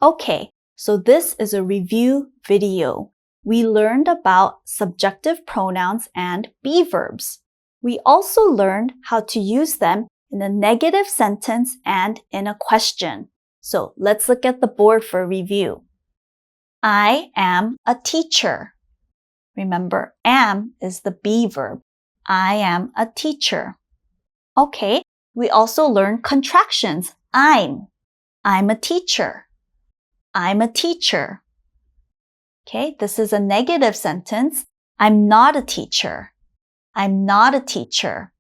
Okay, so this is a review video. We learned about subjunctive pronouns and be verbs. We also learned how to use them in a negative sentence and in a question. So let's look at the board for review. I am a teacher. Remember, am is the be verb. I am a teacher. Okay, we also learned contractions. I'm a teacher. I'm a teacher. Okay, this is a negative sentence. I'm not a teacher. I'm not a teacher.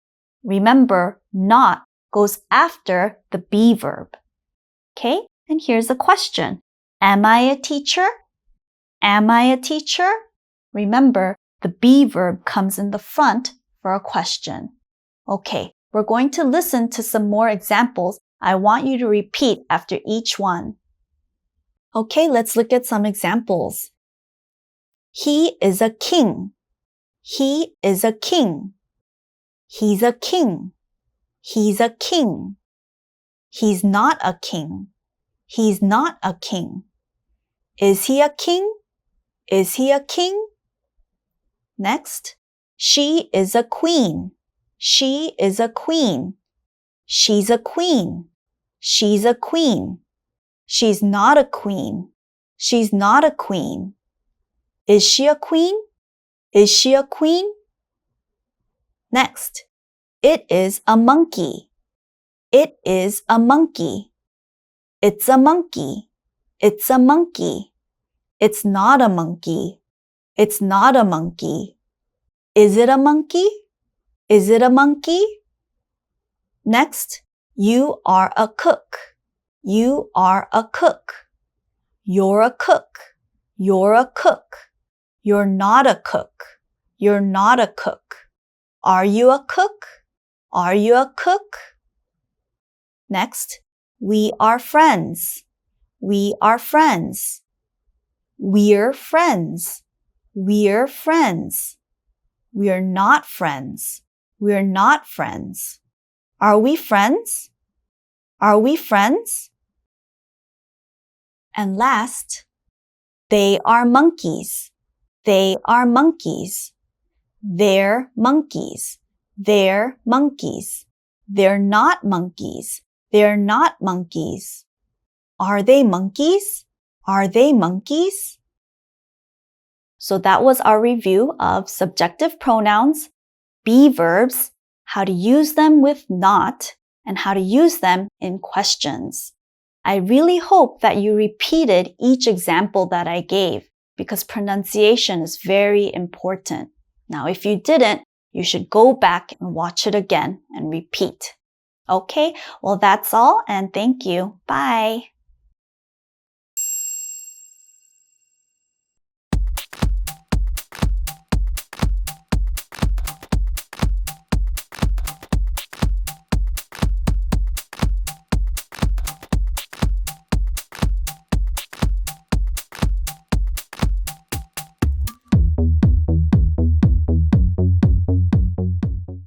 Remember, not goes after the be verb. Okay, and here's a question. Am I a teacher? Am I a teacher? Remember, the be verb comes in the front for a question. Okay, we're going to listen to some more examples. I want you to repeat after each one. Okay, let's look at some examples. He is a king. He is a king. He's a king. He's a king. He's not a king. He's not a king. Is he a king? Is he a king? Next, she is a queen. She is a queen. She's a queen. She's a queen. She's not a queen. She's not a queen. Is she a queen? Is she a queen? Next, it is a monkey. It is a monkey. It's a monkey. It's a monkey. It's not a monkey. It's not a monkey. Is it a monkey? Is it a monkey? Next, you are a cook. You are a cook. You're a cook. You're a cook. You're not a cook. You're not a cook. Are you a cook? Are you a cook? Next, we are friends. We are friends. We're friends. We're friends. We're not friends. We're not friends. Are we friends? Are we friends? And last, they are monkeys. They are monkeys. They're monkeys. They're monkeys. They're not monkeys. They're not monkeys. Are they monkeys? Are they monkeys? So that was our review of subjunctive pronouns, be verbs, how to use them with not, and how to use them in questions. I really hope that you repeated each example that I gave because pronunciation is very important. Now, if you didn't, you should go back and watch it again and repeat. Okay, well, that's all, and thank you. Bye.